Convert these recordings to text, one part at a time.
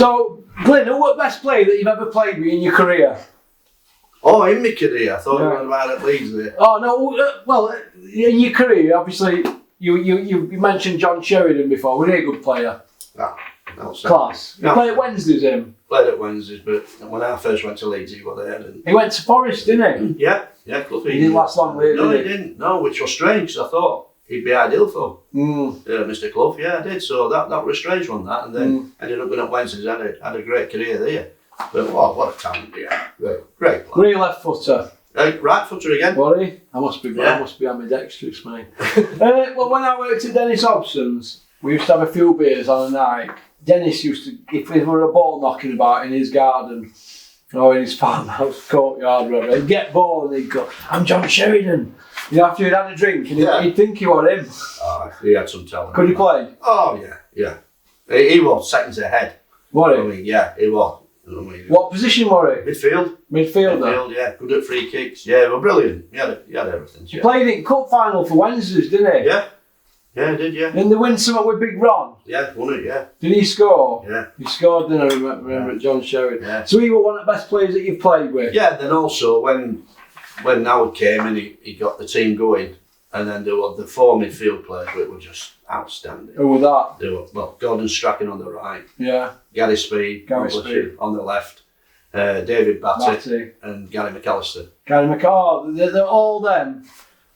So, Glynn, who was the best player that you've ever played with in your career? Oh, in my career? I thought you were about at Leeds there. Oh, no, well, in your career, obviously, you mentioned John Sheridan before. Was he a good player? Class. You played at Wednesday's, him? Played at Wednesday's, but when I first went to Leeds, he was there. And he went to Forest, didn't he? Yeah, Cluffy. He didn't last long, really, No, he didn't. No, which was strange, because I thought he'd be ideal for Mr. Clough. Yeah, I did. So that was a strange one, that. And then ended up going at Wednesday's, had a great career there. But what a talent, yeah. Great player. Great left footer. Right footer again. Was he? I must be ambidextrous, mate. Well, when I worked at Dennis Hobson's, we used to have a few beers on a night. Dennis used to, if there were a ball knocking about in his garden or in his farmhouse courtyard, whatever, he'd get ball and he'd go, "I'm John Sheridan." You know, after he'd had a drink, and he'd think he was him. Oh, he had some talent. Could he play? Oh, yeah. He was seconds ahead. Was he? I mean, yeah, he was. What position was he? Midfield. Midfielder? Yeah. Good at free kicks. Yeah, well, brilliant. He had everything. He played in cup final for Wednesdays, didn't he? Yeah, he did, yeah. Didn't they win something with Big Ron? Yeah, won it, yeah. Did he score? Yeah. He scored, didn't I remember John Sheridan? Yeah. So he was one of the best players that you've played with? Yeah, then also when Howard came and he got the team going, and then there were the four midfield players which were just outstanding. Who were that? They were, Gordon Strachan on the right. Yeah. Gary Speed on the left. David Batty and Gary McAllister. They're all them.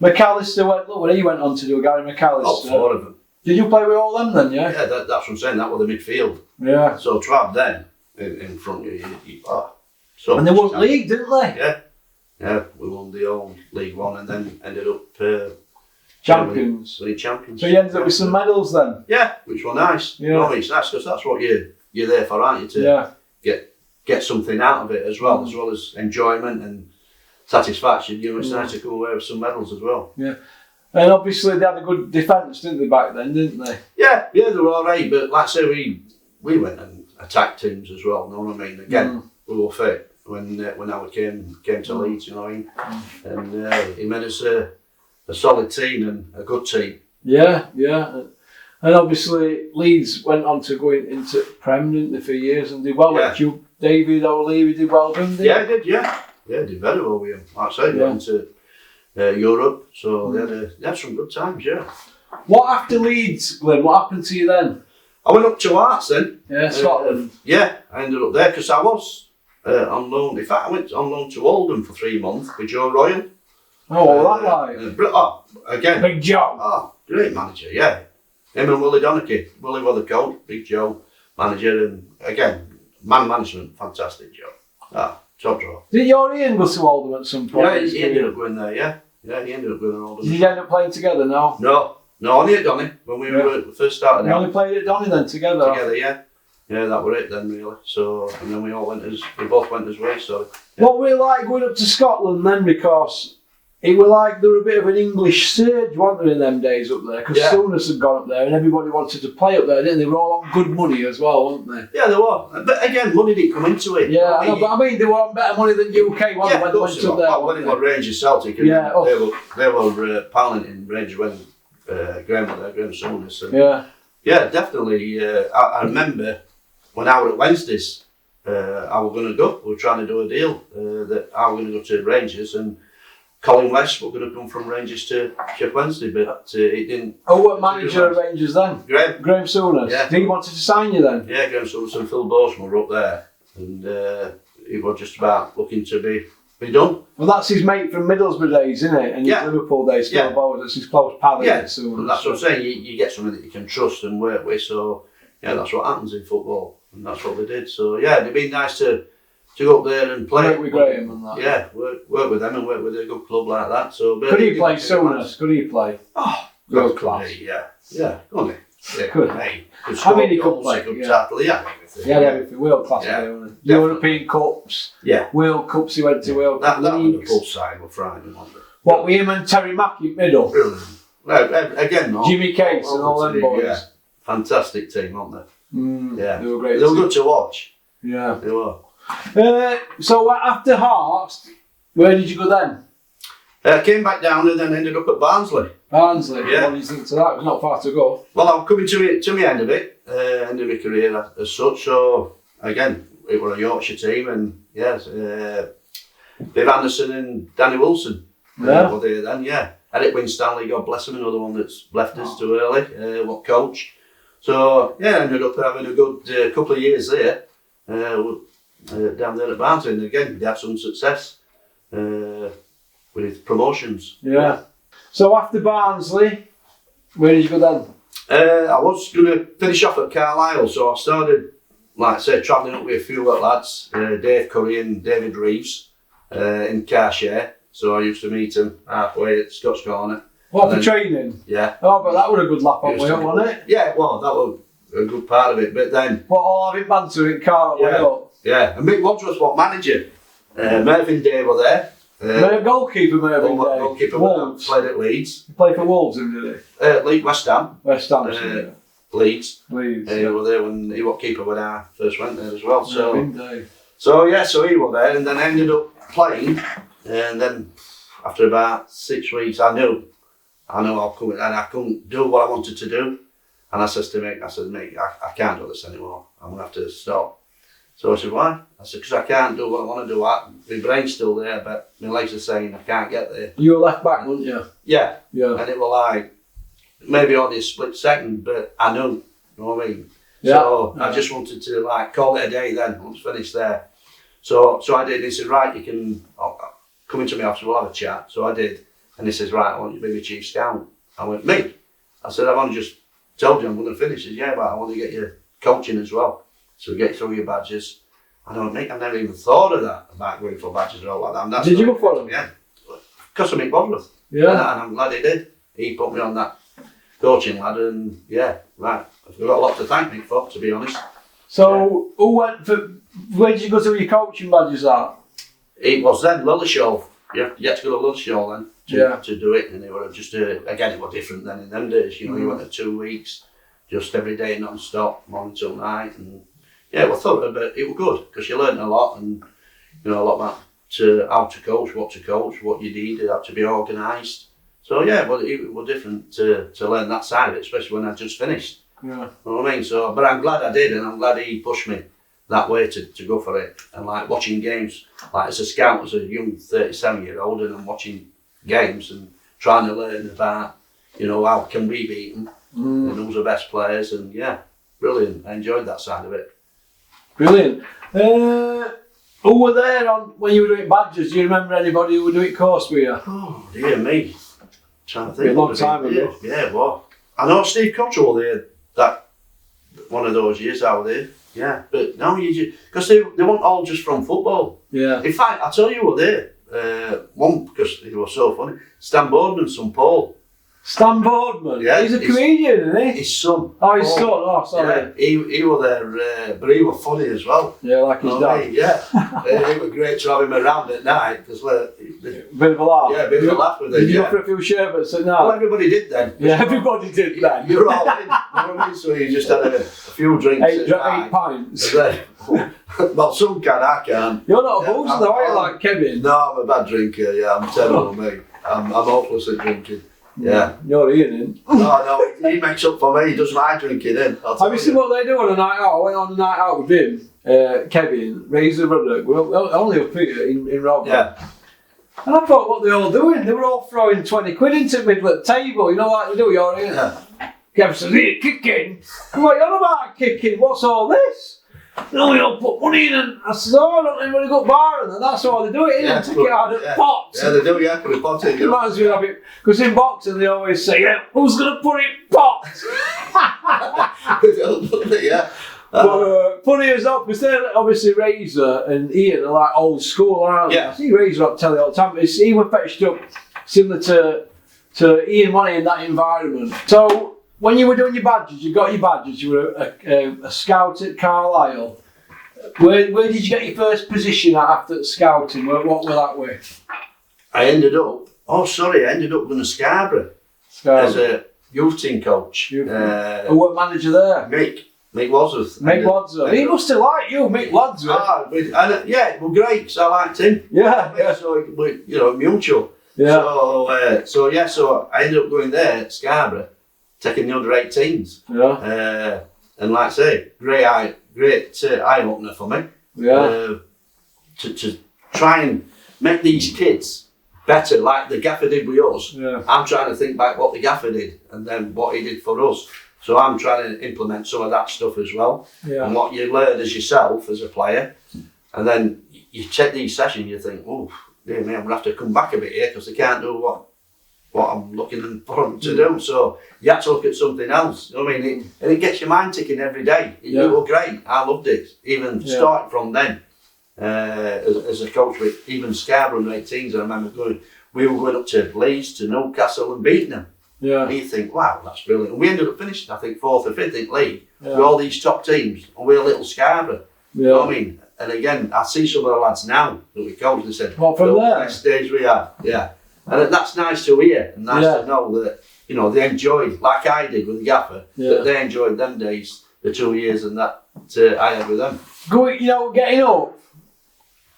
McAllister went. Look what he went on to do. Gary McAllister. All four of them. Did you play with all them then? Yeah. Yeah, that's what I'm saying. That was the midfield. Yeah. So to have them in front of you so. And they won league, didn't they? Yeah. Yeah, we won the old League One and then ended up champions. Winning champions. So you ended up with some medals then. Yeah, which were nice. Yeah. No, it's nice because that's what you're there for, aren't you? To get something out of it as well as enjoyment and satisfaction. You know, it's nice to come away with some medals as well. Yeah. And obviously they had a good defence, didn't they, back then, didn't they? Yeah, they were all right. But like I say, we went and attacked teams as well. You know what I mean? Again, we were fit when Howard came to Leeds. You know what I mean? And he made us a solid team and a good team. Yeah. And obviously Leeds went on to go into Prem, didn't they, for years and did well. Yeah. David O'Leary did well, didn't he? Yeah, he did. Yeah, did very well with him. Like I said, he went to Europe, so they had some good times. Yeah. What after Leeds, Glynn? What happened to you then? I went up to Hearts then. Yeah, Scotland. Yeah, I ended up there because I was on loan. In fact, I went on loan to Oldham for 3 months with Joe Royal. Oh, what like? Again. Big Joe. Oh, great manager. Yeah. Him and Willie Donachie. Willie was the coach, Big Joe, manager, and again, man management, fantastic job. Top draw. Did your Ian go to Oldham at some point? Yeah, he ended up going there, yeah. Yeah, he ended up going to Oldham. Did you end up playing together now? No, only at Donny, when we were first starting out. You only played at Donny then, together? Together, yeah. Yeah, that were it then, really. So, and then we both went his way, so. Yeah. What were you like going up to Scotland then, because it was like there were a bit of an English surge, weren't there, in them days up there? Because Souness had gone up there and everybody wanted to play up there, didn't they? They were all on good money as well, weren't they? Yeah, they were. But again, money didn't come into it. Yeah, I mean, they were on better money than UK, weren't they, when they went up there? When they got Rangers Celtic, and they were piling in Rangers when Graham was there, Graham Souness. Yeah, definitely. I remember when I was at Wednesdays, I was going to go. We were trying to do a deal that I was going to go to Rangers and Colin West were going to come from Rangers to Sheffield Wednesday, but it didn't. Oh, what manager of Rangers then? Graham Souness. Yeah. Did he wanted to sign you then? Yeah, Graham Souness and Phil Boseman were up there, and it was just about looking to be done. Well, that's his mate from Middlesbrough days, isn't it? And his Liverpool days, Phil Boseman. That's his close pal. Yeah, that's what I'm saying. You get something that you can trust and work with. So yeah, that's what happens in football, and that's what they did. So yeah, it'd be nice to go up there and play. Work with Graham and that. Yeah, work with them and work with a good club like that. So, could he play Souness? Could he play? Oh, good class. Yeah, couldn't he? Yeah, could. I mean, he could play. Tackle, everything. Yeah, everything. World class. European Cups. Yeah. World Cups. He went to World Cup leagues. That full side were frightening, wasn't it? What, with him and Terry Mackey middle? Brilliant. Well, again, Jimmy Case and all them boys. Yeah. Fantastic team, weren't they? Yeah. They were great. They were good to watch. Yeah. They were. So after Hearts, where did you go then? I came back down and then ended up at Barnsley. Barnsley? Yeah. What do you think to that? It was not far to go. Well, I'm coming to the end of it, end of my career as such, so again, it was a Yorkshire team, and yes, Viv Anderson and Danny Wilson were there then, Eric Winstanley, God bless him, another one that's left us too early, what coach. So, ended up having a good couple of years there, down there at Barnsley, and again, they had some success with promotions. Yeah. So after Barnsley, where did you go then? I was going to finish off at Carlisle, so I started, like I said, travelling up with a few lads, Dave Curry and David Reeves, in car share. So I used to meet them halfway at Scott's Corner. What, for training? Yeah. Oh, but that was a good lap on way up, wasn't it? Yeah, well, that was a good part of it. But then... What, all having banter in car way up? Yeah, and Mick Wadsworth was manager. Mervyn Day were there. Goalkeeper Mervyn Day. Goalkeeper Wolves. Played at Leeds. He played for Wolves, didn't he? Leeds, West Ham. West Ham, Leeds. He were there when he was keeper when I first went there as well. So, Day. So he was there, and then I ended up playing, and then after about 6 weeks, I knew I'll come in, and I couldn't do what I wanted to do. And I said to Mick, I can't do this anymore. I'm going to have to stop. So I said, why? I said, because I can't do what I want to do. My brain's still there, but my legs are saying I can't get there. You were left back, weren't you? Yeah. And it was like, maybe only a split second, but I knew, you know what I mean? Yeah. So I just wanted to like call it a day then, once finished there. So I did, and he said, right, you can come into my office, we'll have a chat. So I did, and he says, right, I want you to be my chief scout. I went, me? I said, I've only just told you I'm going to finish. He said, yeah, but I want to get you coaching as well. So get through your badges. I don't think I've never even thought of that, about going for badges or all like that. And that's did you go for them? Yeah. Because of Mick Wadsworth. Yeah. And I'm glad he did. He put me on that coaching ladder, and I've got a lot to thank Mick for, to be honest. So where did you go to your coaching badges at? It was then Lilleshall. You had to go to Lilleshall then to do it, and it was just again it was different then in them days. You know, you went to 2 weeks, just every day non-stop, morning till night, and it was thorough, but it was good because you learned a lot, and a lot about how to coach, what you needed, how to be organised. So but it was different to learn that side of it, especially when I just finished. Yeah. You know what I mean? So, but I'm glad I did, and I'm glad he pushed me that way to go for it. And like watching games, like as a scout, as a young 37-year-old, and I'm watching games and trying to learn about, how can we beat them, and who's the best players, and brilliant. I enjoyed that side of it. Brilliant. Who were there when you were doing badges? Do you remember anybody who were doing course with you? Oh, dear me. I'm trying to think. A long time ago. Yeah, well, I know Steve Cottrell there, that one of those years I was there. Yeah, but no, because they weren't all just from football. Yeah. In fact, I tell you who were there. One, because he was so funny, Stan Boardman, son Paul. Stan Boardman? Yeah. He's a comedian, isn't he? His son. Oh, his son. Oh, sorry. Yeah, he was there, but he was funny as well. Yeah, like his dad. Yeah. It was great to have him around at night, because bit of a laugh. Yeah, a bit of a laugh with him. Did you go for a few sherbets at night? Well, everybody did then. Yeah, everybody did then. You're all in. You know what I mean? So you just had a few drinks. 8 pints. Well, some can, I can't. You're not a boozer though, are you, like Kevin? No, I'm a bad drinker, I'm terrible, mate. I'm hopeless at drinking. Yeah. You're Ian. No, he makes up for me, he does my drinking in. Have you seen what they do on a night out? I went on a night out with him, Kevin, Razor Ruddock, only up here in Robert. Yeah. And I thought, what are they all doing? They were all throwing 20 quid into the middle of the table, you know what they do, you're in. Kevin says, here, kicking. I'm like, you're not about kicking, what's all this? No, we don't put money in, and I said, I don't think we've got bar, and that's how they do it, innit? Take it out of pots. Yeah, they do, put a pot in. Reminds me of it, because in boxing they always say, who's going to put it in pots? But funny as that, because they're obviously Razor and Ian are like old school, aren't they? I see Razor on telly all the time, but he was fetched up similar to Ian Money in that environment. So, when you were doing your badges, you were a scout at Carlisle. Where did you get your first position at after scouting? What were that with? I ended up going to Scarborough as a youth team coach. Who was manager there? Mick Wadsworth. Mick Wadsworth. He must have liked you, Mick Wadsworth. It was great, because I liked him. Yeah. So, mutual. Yeah. So I ended up going there at Scarborough, taking the under-18s. Yeah. And like I say, great eye opener for me. Yeah. To try and make these kids better, like the gaffer did with us. Yeah. I'm trying to think back what the gaffer did and then what he did for us. So I'm trying to implement some of that stuff as well. Yeah. And what you learn as yourself as a player. And then you take these sessions, you think, oh, dear me, I'm going to have to come back a bit here because they can't do what I'm looking for them to do. So you have to look at something else. You know what I mean? And it gets your mind ticking every day. It was great. I loved it. Even starting from then, as a coach with even Scarborough under 18s, I remember we were going up to Leeds, to Newcastle and beating them. Yeah. And you think, wow, that's brilliant. And we ended up finishing, I think, 4th or 5th in league with all these top teams. And we're little Scarborough. You know what I mean? And again, I see some of the lads now that we coached and said, what, from there? Next stage we are, yeah. And that's nice to hear and nice to know that, you know, they enjoyed, like I did with the gaffer, that they enjoyed them days, the 2 years and that I had with them. Getting up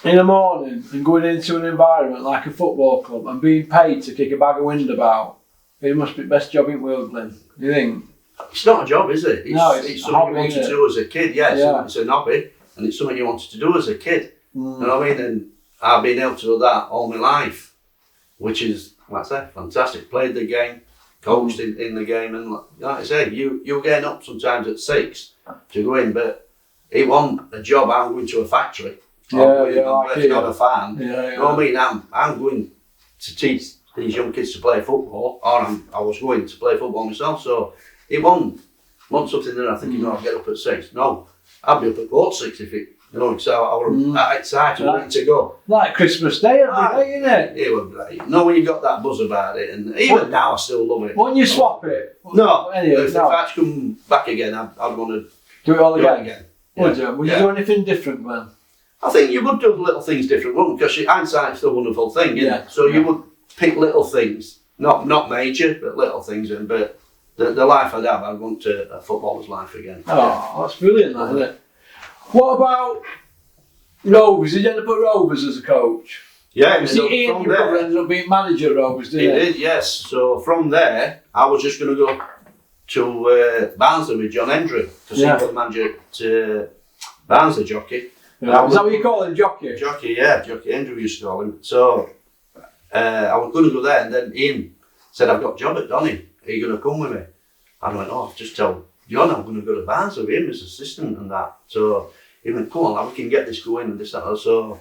in the morning and going into an environment like a football club and being paid to kick a bag of wind about, it must be the best job in the world, Glynn. You think? It's not a job, is it? It's something you wanted to do as a kid, It's an hobby and it's something you wanted to do as a kid. You know what I mean? And I've been able to do that all my life, which is, like I say, fantastic. Played the game, coached in the game, and like I say, you're getting up sometimes at 6 to go in, but it wasn't a job. I'm going to a factory. I'm working on a farm. You know what I mean? I'm going to teach these young kids to play football, or I was going to play football myself. So it wasn't something that I think I'll get up at 6. No, I'd be up at 4:06 if it. You know, so I was excited, ready to go. Like Christmas Day every day, isn't it? It was great. No, when you got that buzz about it, and even now I still love it. Won't you swap it? No. Anyway, if I had to come back again, I'd want to do it all again. Would you? Would you do anything different, Glenn? I think you would do little things different, wouldn't you? Because hindsight's the wonderful thing, isn't it? So you would pick little things, not major, but little things. But the life I'd have, I'd want a footballer's life again. Oh, that's brilliant, that, isn't it? What about Rovers? Did you end up at Rovers as a coach? Yeah, Ian, your brother, ended up being manager at Rovers, didn't he? He did, yes. So from there, I was just going to go to Barnsley with John Hendry, because he was the manager at Barnsley Jockey. Yeah. Is that what you call him, Jockey? Jockey Hendry we used to call him. So I was going to go there, and then Ian said, I've got a job at Donny. Are you going to come with me? I went, just tell John I'm going to go to Barnsley with him as assistant and that. So he went, come on, we can get this going and this, that. So,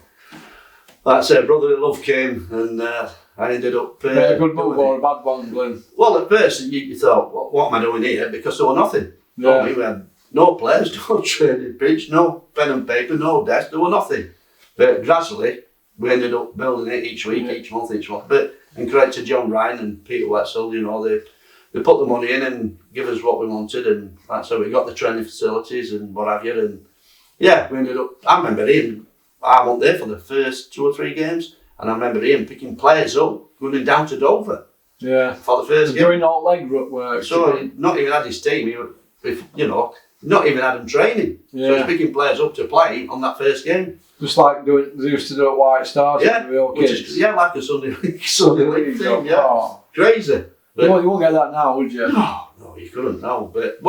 like I said, brotherly love came, and I ended up. A good move or a bad one, Glynn? Well, at first you thought, what am I doing here? Because there was nothing. Yeah. We had no players, no training pitch, no pen and paper, no desk, there was nothing. But gradually, we ended up building it each week, each month. And credit to John Ryan and Peter Wetzel, you know, they put the money in and give us what we wanted, and that's how we got the training facilities and what have you. And yeah, we ended up. I remember Ian. I went there for the first 2 or 3 games, and I remember Ian picking players up, going down to Dover. Yeah. For the first game. Doing all leg work. So he not even had his team. Not even had them training. Yeah. So he's picking players up to play on that first game. Just like they used to do at White Stars. Kids. Like a Sunday league thing. Yeah. Oh. Crazy. But you won't get that now, would you? No, you couldn't. No, but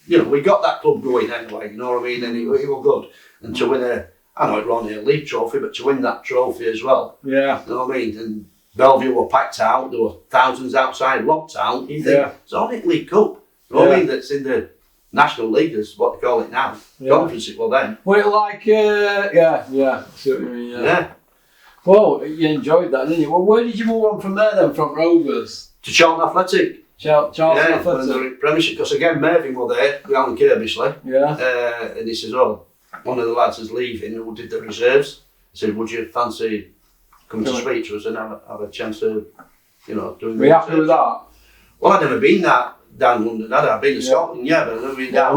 we got that club going anyway. You know what I mean? And it was good. And to win I know it was only a league trophy, but to win that trophy as well. Yeah. You know what I mean? And Bellevue were packed out. There were thousands outside, locked out. You think it's only League Cup. You know what I mean? That's in the National League, is what they call it now. Conference it was then. Well, like, I see what you mean, yeah. Well, you enjoyed that, didn't you? Well, where did you move on from there then, from Rovers? To Charlton Athletic. Charlton Athletic. When they were in Premiership, because again, Mervyn were there, with Alan Kirbishley. Yeah. And he says, one of the lads is leaving who did the reserves. He said, would you fancy coming to speak to us and have a chance of, doing the research? Were you happy with that? Well, I'd never been down London, had I? I've been to Scotland, but I've never been down.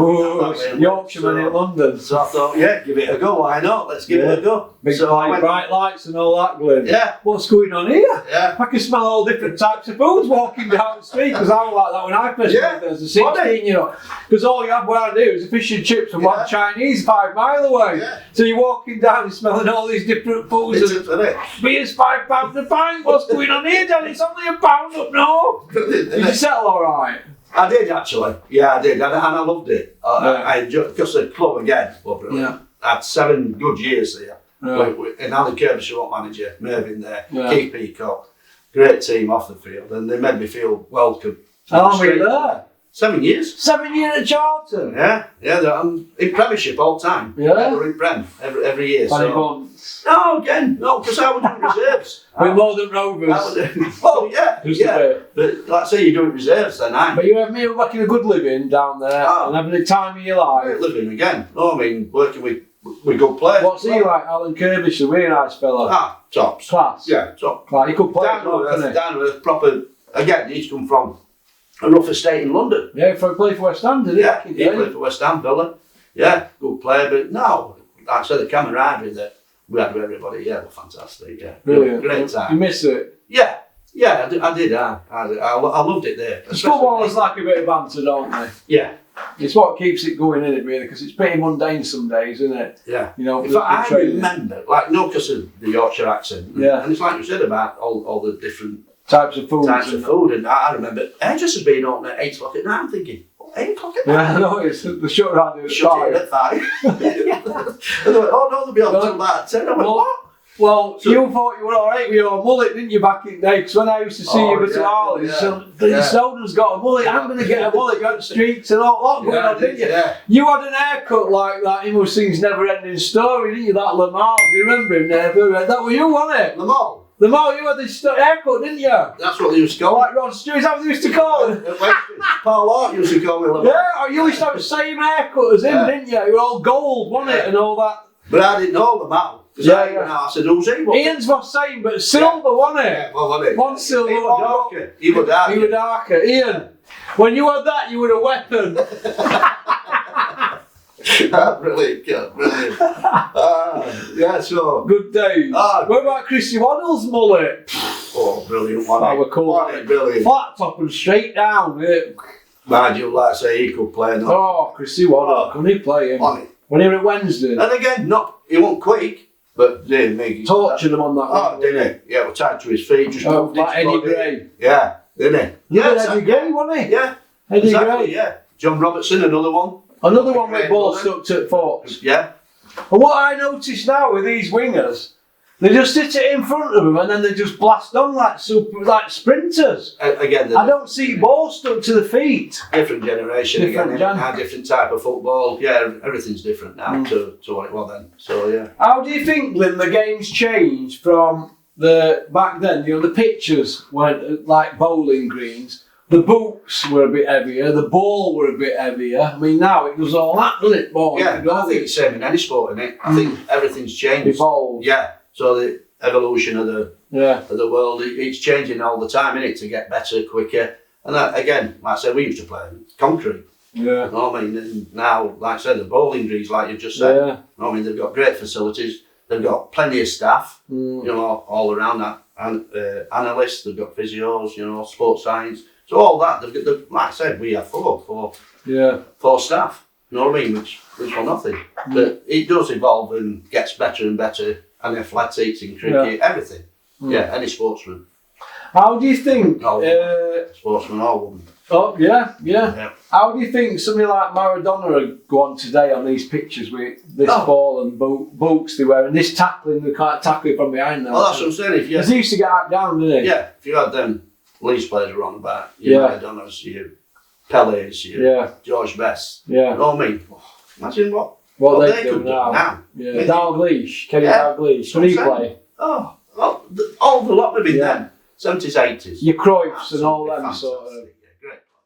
Yorkshireman in London. So I thought, give it a go, why not? Let's give it a go. Big bright lights and all that, Glynn. Yeah. What's going on here? Yeah. I can smell all different types of foods walking down the street, because I was like that when I first went there as a 16, because all you have where I do is a fish and chips and one Chinese 5 mile away. Yeah. So you're walking down and smelling all these different foods. Beer's £5 a pint. What's going on here, Dad? It's only £1 up north. Did you settle all right? I did actually. Yeah, I did, and I loved it. I enjoyed because the club again. I had 7 good years there. And Alan Kirbyshire manager, Mervyn there, Keith Peacock, great team off the field, and they made me feel welcome. How long were you there? 7 years. 7 years at Charlton? Yeah, I'm in Premiership all the time. Yeah? They're in Prem every year. Months? No, because I was doing reserves. With more than Rovers? Oh, yeah. But like I say, you're doing reserves then, aren't you? But you were making a good living down there and having the time of your life. Great living again. No, I mean, working with good players. What's he like, Alan Kirbysh, a really nice fella? Tops. Class? Yeah, top. Class. He could play Down to earth, proper. Again, he's come from a rough estate in London. Yeah, he played for West Ham, didn't he? Yeah, he played for West Ham, Villa. Yeah, good player, but no, like I said, the camaraderie that we had with everybody, were fantastic. Yeah, brilliant. Great time. You miss it? Yeah, I did. I loved it there. Footballers like a bit of banter, don't they? Yeah. It's what keeps it going, isn't it, really? Because it's pretty mundane some days, isn't it? Yeah. You know, in fact, I remember, because of the Yorkshire accent, and it's like you said about all the different types of food. And I remember hairdressers being open at 8 o'clock at night. I'm thinking, 8 o'clock at night? Yeah, I know, it's the shut around at 5. At 5. And they went, oh no, they'll be on till about 10. I went, what? Well, you thought you were alright with your mullet, didn't you, back in the day? Because when I used to see you at Harley's, Glynn Snodin's got a mullet, I'm going to get a mullet, got streaks and all that going on, didn't you? Yeah. You had an haircut like that, he must sing's Never Ending Story, didn't you? That Lamar, do you remember him? That was you, wasn't it? Lamar, you had this haircut, didn't you? That's what they used to call like Rod Stewart, is that what they used to call him? Paul Lott used to call me Lamar. Yeah, you used to have the same haircut as him, didn't you? You were all gold, wasn't it? And all that. But I didn't know Lamar. I said, who's he? Ian's was same, but silver, wasn't it? Yeah, wasn't it? One silver, one darker. He was darker. Ian, when you had that, you were a weapon. Brilliant. So. Good days. What about Chrissy Waddle's mullet? Oh, brilliant one. That were cool. Brilliant. Flat top and straight down. Mind you, like I say, he could play. Chrissy Waddle. Couldn't he play him? When he was at Wednesday. And again, he wasn't quick. But tortured him on that one. Didn't he? Yeah, we're tied to his feet. Just like Eddie Gray. Yeah, didn't he? Yeah, Eddie Gray, wasn't he? Yeah, Eddie Gray. Yeah. John Robertson, another one. Another one with ball stuck to forks. Yeah. And what I notice now with these wingers, they just sit it in front of them and then they just blast on like sprinters. Again, I don't see ball stuck to the feet. Different generation different type of football. Yeah, everything's different now to what it was then. So yeah. How do you think, Glynn, the game's changed from back then? You know, the pitches weren't like bowling greens. The boots were a bit heavier. The ball were a bit heavier. I mean, now it does all that, doesn't it? Ball. Yeah, I think it's the same in any sport, isn't it? I think everything's changed. Evolved. Yeah. So the evolution of the world, it's changing all the time, isn't it? To get better, quicker. And again, like I said, we used to play concrete. Yeah. You know what I mean? And now, like I said, the bowling greens, like you just said. Yeah. You know what I mean? They've got great facilities. They've got plenty of staff, you know, all around that. And analysts, they've got physios, you know, sports science. So all that, like I said, we have four staff. You know what I mean? Which was nothing. But it does evolve and gets better and better. And athletics, in cricket, everything. Yeah, any sportsman. How do you think... sportsman or woman. Oh, yeah. How do you think somebody like Maradona would go on today on these pictures with this ball and boots they wear and this tackling, they can't tackle it from behind them? Well, that's what I'm saying. Because he used to get out down, didn't he? Yeah, if you had them Leeds players were on about, your Maradonas, your Pelés, your George Best. Yeah. You know what I mean? Imagine what they do now. Yeah. Dalglish, Kenny Dalglish. Could he play? Oh, all the lot have been then. 70s, 80s. Your Cruyffs and all them sort of.